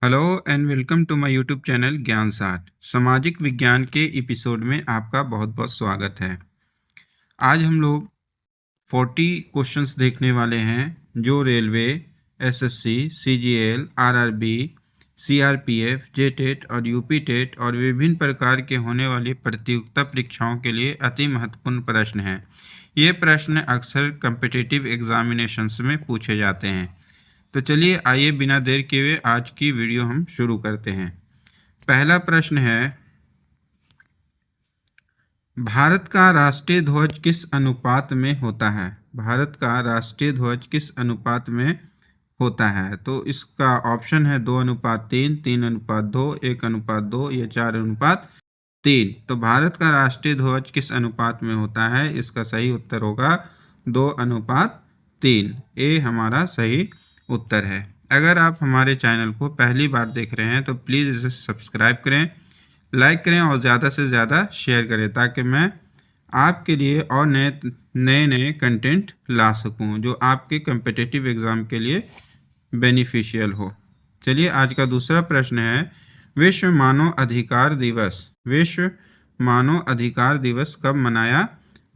Hello and welcome to my YouTube channel Gyan Saath. सामाजिक विज्ञान के एपिसोड में आपका बहुत बहुत स्वागत है। आज हम लोग 40 क्वेश्चंस देखने वाले हैं जो railway, SSC, CGL, RRB, CRPF, JTET और यूपी टेट और विभिन्न प्रकार के होने वाली प्रतियोगिता परीक्षाओं के लिए अति महत्वपूर्ण प्रश्न हैं। ये प्रश्न अक्सर कम्पिटिटिव एग्जामिनेशंस में पूछे जाते हैं। तो चलिए आइए बिना देर किए हुए आज की वीडियो हम शुरू करते हैं। पहला प्रश्न है, भारत का राष्ट्रीय ध्वज किस अनुपात में होता है? भारत का राष्ट्रीय ध्वज किस अनुपात में होता है? तो इसका ऑप्शन है 2:3, 3:2, 1:2 या 4:3। तो भारत का राष्ट्रीय ध्वज किस अनुपात में होता है? इसका सही उत्तर होगा 2:3। ये हमारा सही उत्तर है। अगर आप हमारे चैनल को पहली बार देख रहे हैं तो प्लीज़ इसे सब्सक्राइब करें, लाइक करें और ज़्यादा से ज़्यादा शेयर करें ताकि मैं आपके लिए और नए कंटेंट ला सकूं जो आपके कम्पिटिटिव एग्ज़ाम के लिए बेनिफिशियल हो। चलिए आज का दूसरा प्रश्न है, विश्व मानव अधिकार दिवस कब मनाया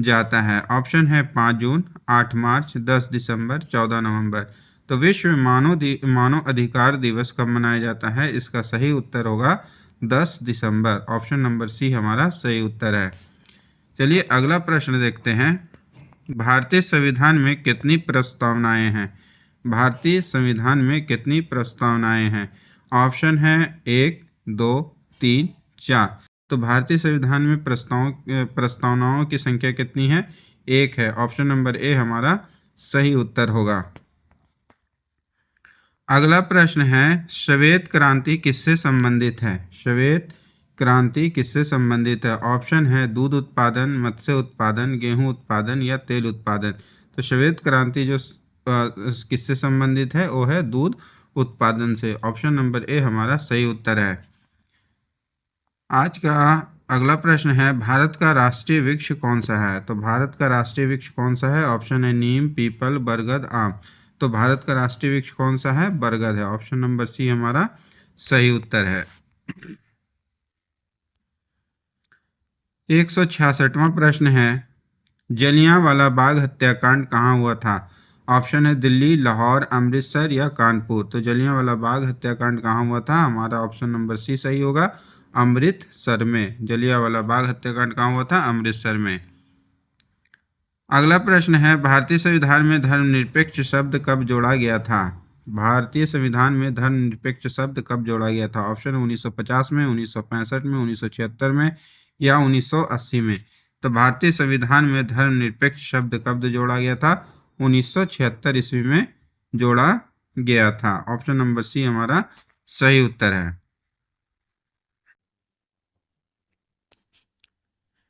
जाता है? ऑप्शन है 5 जून, 8 मार्च, 10 दिसंबर, 14 नवंबर। तो विश्व मानव अधिकार दिवस कब मनाया जाता है? इसका सही उत्तर होगा 10 दिसंबर। ऑप्शन नंबर सी हमारा सही उत्तर है। चलिए अगला प्रश्न देखते हैं, भारतीय संविधान में कितनी प्रस्तावनाएं हैं? भारतीय संविधान में कितनी प्रस्तावनाएं हैं? ऑप्शन है 1, 2, 3, 4। तो भारतीय संविधान में प्रस्तावनाओं की संख्या कितनी है? 1 है। ऑप्शन नंबर ए हमारा सही उत्तर होगा। अगला प्रश्न है, श्वेत क्रांति किससे संबंधित है? श्वेत क्रांति किससे संबंधित है? ऑप्शन है दूध उत्पादन, मत्स्य उत्पादन, गेहूं उत्पादन या तेल उत्पादन। तो श्वेत क्रांति जो किससे संबंधित है वो है दूध उत्पादन से। ऑप्शन नंबर ए हमारा सही उत्तर है। आज का अगला प्रश्न है, भारत का राष्ट्रीय वृक्ष कौन सा है? तो भारत का राष्ट्रीय वृक्ष कौन सा है? ऑप्शन है नीम, पीपल, बरगद, आम। तो भारत का राष्ट्रीय वृक्ष कौन सा है? बरगद है। ऑप्शन नंबर सी हमारा सही उत्तर है। 166वां प्रश्न है, जलियांवाला बाग हत्याकांड कहाँ हुआ था? ऑप्शन है दिल्ली, लाहौर, अमृतसर या कानपुर। तो जलियांवाला बाग हत्याकांड कहाँ हुआ था? हमारा ऑप्शन नंबर सी सही होगा, अमृतसर में। जलियांवाला बाग हत्याकांड कहाँ हुआ था? अमृतसर में। अगला प्रश्न है, भारतीय संविधान में धर्मनिरपेक्ष शब्द कब जोड़ा गया था? भारतीय संविधान में धर्मनिरपेक्ष शब्द कब जोड़ा गया था? ऑप्शन 1950 में, 1965 में, 1976 में या 1980 में। तो भारतीय संविधान में धर्मनिरपेक्ष शब्द कब जोड़ा गया था? 1976 ईस्वी में जोड़ा गया था। ऑप्शन नंबर सी हमारा सही उत्तर है।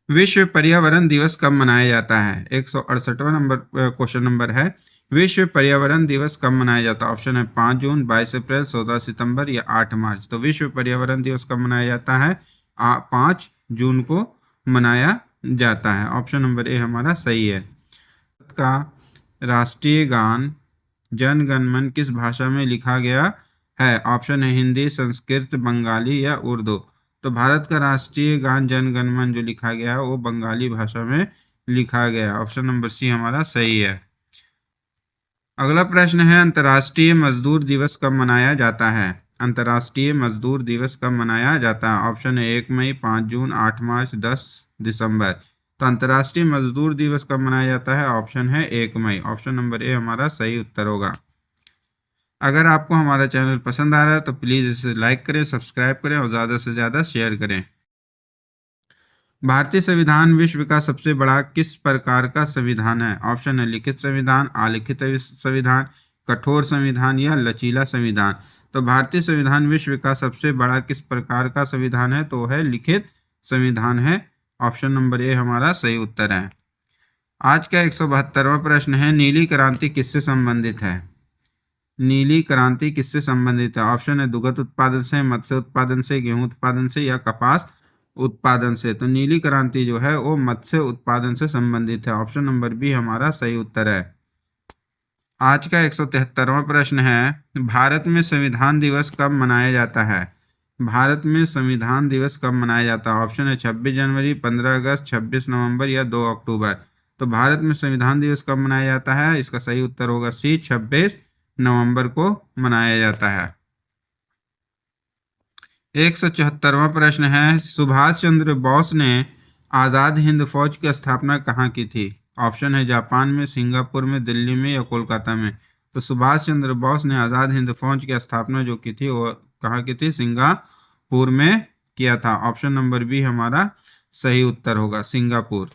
विश्व पर्यावरण दिवस कब मनाया जाता है? 168वां नंबर क्वेश्चन नंबर है, विश्व पर्यावरण दिवस कब मनाया जाता है? ऑप्शन है 5 जून, 22 अप्रैल, 14 सितंबर या 8 मार्च। तो विश्व पर्यावरण दिवस कब मनाया जाता है? 5 जून को मनाया जाता है। ऑप्शन नंबर ए हमारा सही है। का राष्ट्रीय गान जन गण मन किस भाषा में लिखा गया है? ऑप्शन है हिंदी, संस्कृत, बंगाली या उर्दू। तो भारत का राष्ट्रीय गान जन गण मन जो लिखा गया है वो बंगाली भाषा में लिखा गया है। ऑप्शन नंबर सी हमारा सही है। अगला प्रश्न है, अंतर्राष्ट्रीय मजदूर दिवस कब मनाया जाता है? अंतर्राष्ट्रीय मजदूर दिवस कब मनाया जाता है? ऑप्शन है 1 मई, 5 जून, 8 मार्च, 10 दिसंबर। तो अंतर्राष्ट्रीय मजदूर दिवस कब मनाया जाता है? ऑप्शन है 1 मई। ऑप्शन नंबर ए हमारा सही उत्तर होगा। अगर आपको हमारा चैनल पसंद आ रहा है तो प्लीज़ इसे लाइक करें, सब्सक्राइब करें और ज़्यादा से ज़्यादा शेयर करें। भारतीय संविधान विश्व का सबसे बड़ा किस प्रकार का संविधान है? ऑप्शन है लिखित संविधान, आलिखित संविधान, कठोर संविधान या लचीला संविधान। तो भारतीय संविधान विश्व का सबसे बड़ा किस प्रकार का संविधान है? तो है लिखित संविधान है। ऑप्शन नंबर ए हमारा सही उत्तर है। आज का 172वां प्रश्न है, नीली क्रांति किससे संबंधित है? नीली क्रांति किससे संबंधित है? ऑप्शन है दुग्ध उत्पादन से, मत्स्य उत्पादन से, गेहूं उत्पादन से या कपास उत्पादन से। तो नीली क्रांति जो है वो मत्स्य उत्पादन से संबंधित है। ऑप्शन नंबर बी हमारा सही उत्तर है। आज का 173वां प्रश्न है, भारत में संविधान दिवस कब मनाया जाता है? भारत में संविधान दिवस कब मनाया जाता है? ऑप्शन है 26 जनवरी, 15 अगस्त, 26 नवंबर या 2 अक्टूबर। तो भारत में संविधान दिवस कब मनाया जाता है? इसका सही उत्तर होगा सी, 26 नवंबर को मनाया जाता है। 174वां प्रश्न है, सुभाष चंद्र बोस ने आज़ाद हिंद फौज की स्थापना कहाँ की थी? ऑप्शन है जापान में, सिंगापुर में, दिल्ली में या कोलकाता में। तो सुभाष चंद्र बोस ने आज़ाद हिंद फौज की स्थापना जो की थी वो कहाँ की थी? सिंगापुर में किया था। ऑप्शन नंबर बी हमारा सही उत्तर होगा, सिंगापुर।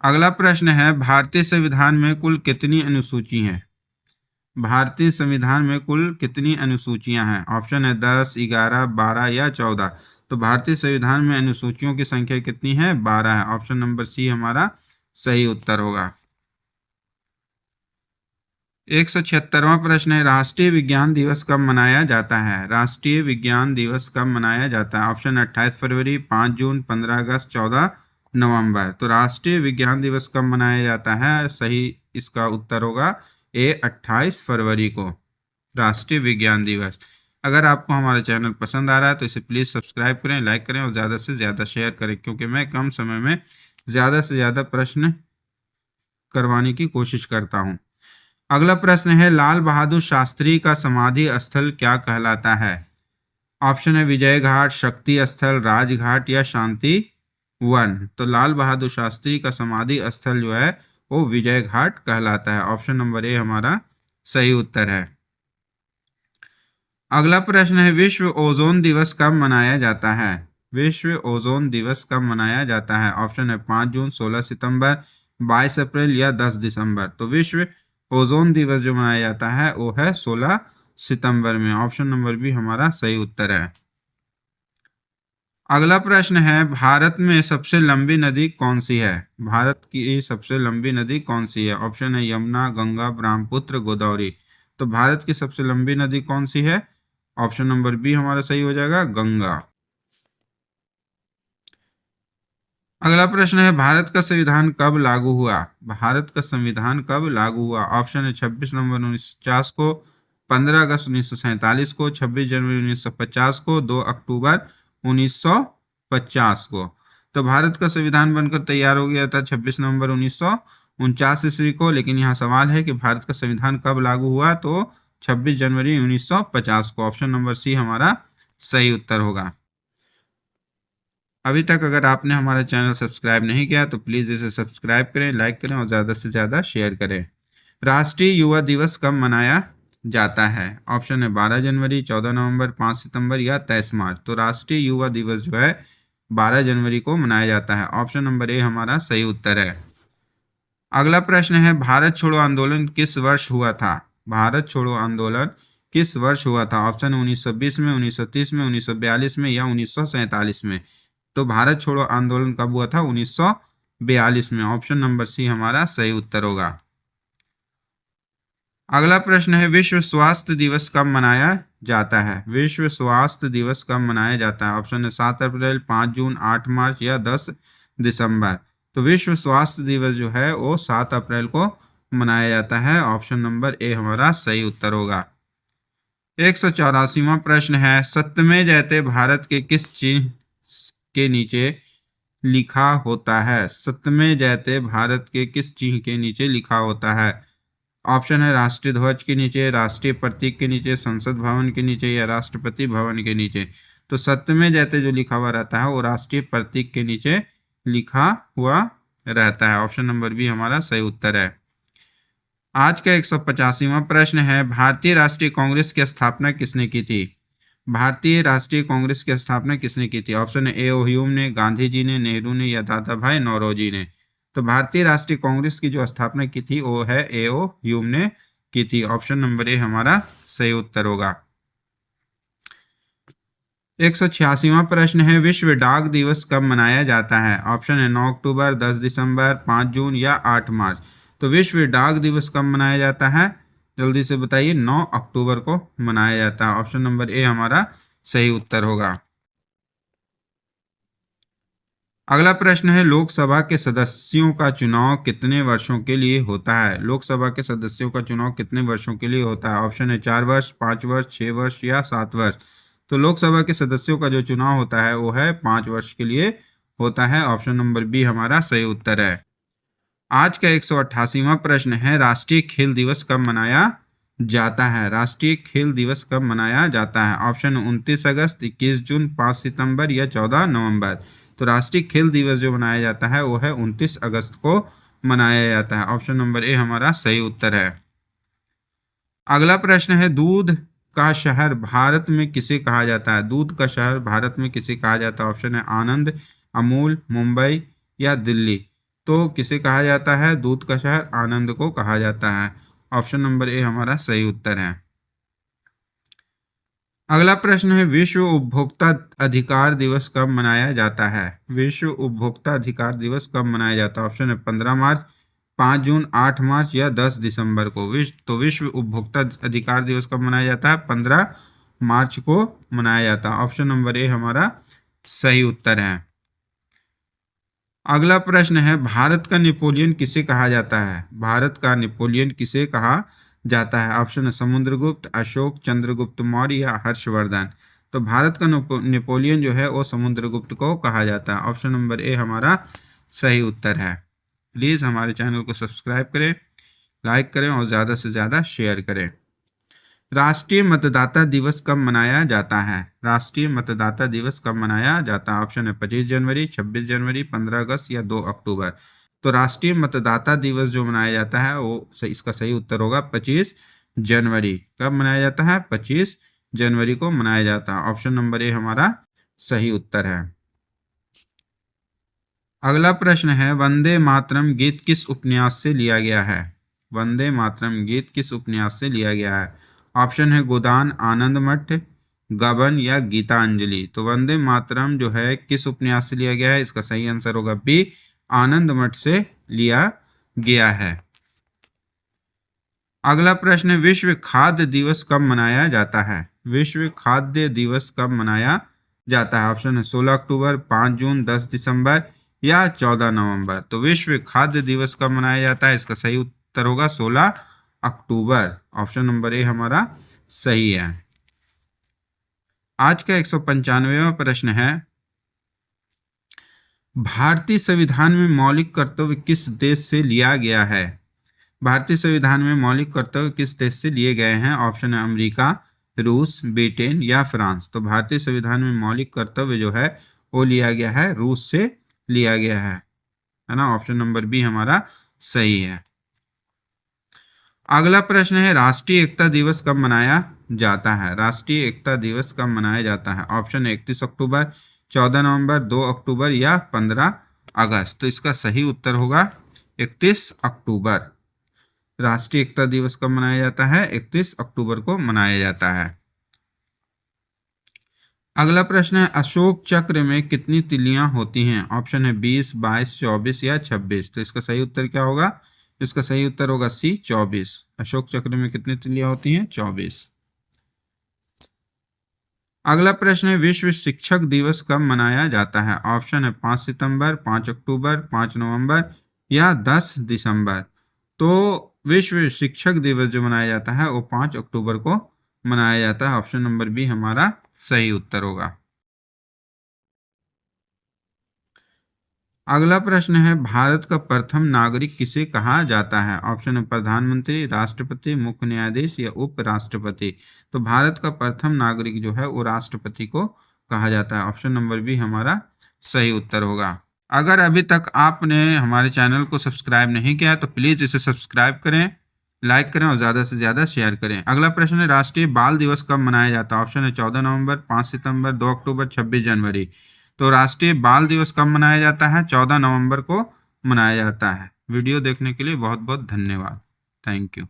अगला प्रश्न है, भारतीय संविधान में कुल कितनी अनुसूची हैं? भारतीय संविधान में कुल कितनी अनुसूचियां हैं? ऑप्शन है 10, 11, 12 या 14। तो भारतीय संविधान में अनुसूचियों की संख्या कितनी है? 12 है। ऑप्शन नंबर सी हमारा सही उत्तर होगा। 176वां प्रश्न है, राष्ट्रीय विज्ञान दिवस कब मनाया जाता है? राष्ट्रीय विज्ञान दिवस कब मनाया जाता है? ऑप्शन 28 फरवरी, 5 जून, 15 अगस्त, 14 नवंबर। तो राष्ट्रीय विज्ञान दिवस कब मनाया जाता है? सही इसका उत्तर होगा ए, 28 फरवरी को राष्ट्रीय विज्ञान दिवस। अगर आपको हमारा चैनल पसंद आ रहा है तो इसे प्लीज़ सब्सक्राइब करें, लाइक करें और ज़्यादा से ज़्यादा शेयर करें, क्योंकि मैं कम समय में ज़्यादा से ज़्यादा प्रश्न करवाने की कोशिश करता हूँ। अगला प्रश्न है, लाल बहादुर शास्त्री का समाधि स्थल क्या कहलाता है? ऑप्शन है विजय घाट, शक्ति स्थल, राजघाट या शांति वन। तो लाल बहादुर शास्त्री का समाधि स्थल जो है वो विजय घाट कहलाता है। ऑप्शन नंबर ए हमारा सही उत्तर है। अगला प्रश्न है, विश्व ओजोन दिवस कब मनाया जाता है? विश्व ओजोन दिवस कब मनाया जाता है? ऑप्शन है 5 जून, 16 सितंबर, 22 अप्रैल या 10 दिसंबर। तो विश्व ओजोन दिवस जो मनाया जाता है वो है 16 सितंबर में। ऑप्शन नंबर बी हमारा सही उत्तर है। अगला प्रश्न है, भारत में सबसे लंबी नदी कौन सी है? भारत की सबसे लंबी नदी कौन सी है? ऑप्शन है यमुना, गंगा, ब्रह्मपुत्र, गोदावरी। तो भारत की सबसे लंबी नदी कौन सी है? ऑप्शन नंबर बी हमारा सही हो जाएगा, गंगा। अगला प्रश्न है, भारत का संविधान कब लागू हुआ? भारत का संविधान कब लागू हुआ? ऑप्शन है 26 नवंबर 1950 को, 15 अगस्त 1947 को, 26 जनवरी 1950 को, 2 अक्टूबर 1950 को। तो भारत का संविधान बनकर तैयार हो गया था 26 नवंबर 1949 ईस्वी को, लेकिन यहाँ सवाल है कि भारत का संविधान कब लागू हुआ? तो 26 जनवरी 1950 को। ऑप्शन नंबर सी हमारा सही उत्तर होगा। अभी तक अगर आपने हमारा चैनल सब्सक्राइब नहीं किया तो प्लीज़ इसे सब्सक्राइब करें, लाइक करें और ज़्यादा से ज़्यादा शेयर करें। राष्ट्रीय युवा दिवस कब मनाया जाता है? ऑप्शन है 12 जनवरी, 14 नवंबर, 5 सितंबर या 23 मार्च। तो राष्ट्रीय युवा दिवस जो है 12 जनवरी को मनाया जाता है। ऑप्शन नंबर ए हमारा सही उत्तर है। अगला प्रश्न है, भारत छोड़ो आंदोलन किस वर्ष हुआ था? भारत छोड़ो आंदोलन किस वर्ष हुआ था? ऑप्शन 1920 में, 1930 में, 1942 में या 1947 में। तो भारत छोड़ो आंदोलन कब हुआ था? 1942 में। ऑप्शन नंबर सी हमारा सही उत्तर होगा। अगला प्रश्न है, विश्व स्वास्थ्य दिवस कब मनाया जाता है? विश्व स्वास्थ्य दिवस कब मनाया जाता है? ऑप्शन है 7 अप्रैल, 5 जून, 8 मार्च या 10 दिसंबर। तो विश्व स्वास्थ्य दिवस जो है वो 7 अप्रैल को मनाया जाता है। ऑप्शन नंबर ए हमारा सही उत्तर होगा। 184वां प्रश्न है, सत्यमेव जयते भारत के किस चिन्ह के नीचे लिखा होता है? सत्यमेव जयते भारत के किस चिन्ह के नीचे लिखा होता है? ऑप्शन है राष्ट्रीय ध्वज के नीचे, राष्ट्रीय प्रतीक के नीचे, संसद भवन के नीचे या राष्ट्रपति भवन के नीचे। तो सत्यमेव जयते जो लिखा हुआ रहता है वो राष्ट्रीय प्रतीक के नीचे लिखा हुआ रहता है। ऑप्शन नंबर बी हमारा सही उत्तर है। आज का 185वां प्रश्न है, भारतीय राष्ट्रीय कांग्रेस की स्थापना किसने की थी? भारतीय राष्ट्रीय कांग्रेस की स्थापना किसने की थी? ऑप्शन है ए ओ ह्यूम ने, गांधी जी ने, नेहरू ने या दादा भाई नौरोजी ने। तो भारतीय राष्ट्रीय कांग्रेस की जो स्थापना की थी वो है ए ओ ह्यूम ने की थी। ऑप्शन नंबर ए हमारा सही उत्तर होगा। 186वां प्रश्न है, विश्व डाक दिवस कब मनाया जाता है? ऑप्शन है 9 अक्टूबर, 10 दिसंबर, 5 जून या 8 मार्च। तो विश्व डाक दिवस कब मनाया जाता है? जल्दी से बताइए। 9 अक्टूबर को मनाया जाता है। ऑप्शन नंबर ए हमारा सही उत्तर होगा। अगला प्रश्न है, लोकसभा के सदस्यों का चुनाव कितने वर्षों के लिए होता है? लोकसभा के सदस्यों का चुनाव कितने वर्षों के लिए होता है? ऑप्शन है 4 वर्ष, 5 वर्ष, 6 वर्ष या 7 वर्ष। तो लोकसभा के सदस्यों का जो चुनाव होता है वो है 5 वर्ष के लिए होता है। ऑप्शन नंबर बी हमारा सही उत्तर है। आज का 188वां प्रश्न है, राष्ट्रीय खेल दिवस कब मनाया जाता है? राष्ट्रीय खेल दिवस कब मनाया जाता है? ऑप्शन 29 अगस्त, 21 जून, 5 सितंबर या 14 नवंबर। तो राष्ट्रीय खेल दिवस जो मनाया जाता है वो है 29 अगस्त को मनाया जाता है। ऑप्शन नंबर ए हमारा सही उत्तर है। अगला प्रश्न है, दूध का शहर भारत में किसे कहा जाता है? दूध का शहर भारत में किसे कहा जाता है? ऑप्शन है आनंद, अमूल, मुंबई या दिल्ली। तो किसे कहा जाता है? दूध का शहर आनंद को कहा जाता है। ऑप्शन नंबर ए हमारा सही उत्तर है। अगला प्रश्न है, विश्व उपभोक्ता अधिकार दिवस कब मनाया जाता है? विश्व उपभोक्ता अधिकार दिवस कब मनाया जाता है? ऑप्शन है 15 मार्च, 5 जून, 8 मार्च या 10 दिसंबर को। विश्व उपभोक्ता अधिकार दिवस कब मनाया जाता है? 15 मार्च को मनाया जाता है। ऑप्शन नंबर ए हमारा सही उत्तर है। अगला प्रश्न है, भारत का नेपोलियन किसे कहा जाता है? भारत का नेपोलियन किसे कहा जाता है? ऑप्शन है समुद्रगुप्त, अशोक, चंद्रगुप्त मौर्य या हर्षवर्धन। तो भारत का नेपोलियन जो है वो समुद्रगुप्त को कहा जाता है। ऑप्शन नंबर ए हमारा सही उत्तर है। प्लीज़ हमारे चैनल को सब्सक्राइब करें, लाइक करें और ज़्यादा से ज़्यादा शेयर करें। राष्ट्रीय मतदाता दिवस कब मनाया जाता है? राष्ट्रीय मतदाता दिवस कब मनाया जाता है? ऑप्शन है 25 जनवरी, 26 जनवरी, 15 अगस्त या 2 अक्टूबर। तो राष्ट्रीय मतदाता दिवस जो मनाया जाता है वो इसका सही उत्तर होगा 25 जनवरी। कब मनाया जाता है? 25 जनवरी को मनाया जाता है। ऑप्शन नंबर ए हमारा सही उत्तर है। अगला प्रश्न है, वंदे मातरम गीत किस उपन्यास से लिया गया है? वंदे मातरम गीत किस उपन्यास से लिया गया है? ऑप्शन है गोदान, आनंद मठ, गबन या गीतांजलि। तो वंदे मातरम जो है किस उपन्यास से लिया गया है? इसका सही आंसर होगा बी, आनंद मठ से लिया गया है। अगला प्रश्न है, विश्व खाद्य दिवस कब मनाया जाता है? विश्व खाद्य दिवस कब मनाया जाता है? ऑप्शन है 16 अक्टूबर, 5 जून, 10 दिसंबर या 14 नवंबर। तो विश्व खाद्य दिवस कब मनाया जाता है? इसका सही उत्तर होगा 16 अक्टूबर। ऑप्शन नंबर ए हमारा सही है। आज का 195वां प्रश्न है, भारतीय संविधान में मौलिक कर्तव्य किस देश से लिया गया है? भारतीय संविधान में मौलिक कर्तव्य किस देश से लिए गए हैं? ऑप्शन है अमेरिका, रूस, ब्रिटेन या फ्रांस। तो भारतीय संविधान में मौलिक कर्तव्य जो है वो लिया गया है रूस से लिया गया है ना। ऑप्शन नंबर बी हमारा सही है। अगला प्रश्न है, राष्ट्रीय एकता दिवस कब मनाया जाता है? राष्ट्रीय एकता दिवस कब मनाया जाता है? ऑप्शन है 31 अक्टूबर, 14 नवंबर, 2 अक्टूबर या 15 अगस्त। तो इसका सही उत्तर होगा 31 अक्टूबर। राष्ट्रीय एकता दिवस कब मनाया जाता है? 31 अक्टूबर को मनाया जाता है। अगला प्रश्न है, अशोक चक्र में कितनी तिलियां होती हैं? ऑप्शन है 20, 22, 24 या 26। तो इसका सही उत्तर क्या होगा? इसका सही उत्तर होगा सी, 24। अशोक चक्र में कितनी तिलियां होती हैं? 24। अगला प्रश्न है, विश्व शिक्षक दिवस कब मनाया जाता है? ऑप्शन है 5 सितंबर, 5 अक्टूबर, 5 नवंबर या 10 दिसंबर। तो विश्व शिक्षक दिवस जो मनाया जाता है वो 5 अक्टूबर को मनाया जाता है। ऑप्शन नंबर बी हमारा सही उत्तर होगा। अगला प्रश्न है, भारत का प्रथम नागरिक किसे कहा जाता है? ऑप्शन है प्रधानमंत्री, राष्ट्रपति, मुख्य न्यायाधीश या उपराष्ट्रपति। तो भारत का प्रथम नागरिक जो है वो राष्ट्रपति को कहा जाता है। ऑप्शन नंबर बी हमारा सही उत्तर होगा। अगर अभी तक आपने हमारे चैनल को सब्सक्राइब नहीं किया है तो प्लीज़ इसे सब्सक्राइब करें, लाइक करें और ज़्यादा से ज़्यादा शेयर करें। अगला प्रश्न है, राष्ट्रीय बाल दिवस कब मनाया जाता है? ऑप्शन है 14 नवंबर, 5 सितंबर, 2 अक्टूबर, 26 जनवरी। तो राष्ट्रीय बाल दिवस कब मनाया जाता है? 14 नवंबर को मनाया जाता है। वीडियो देखने के लिए बहुत बहुत धन्यवाद। Thank you.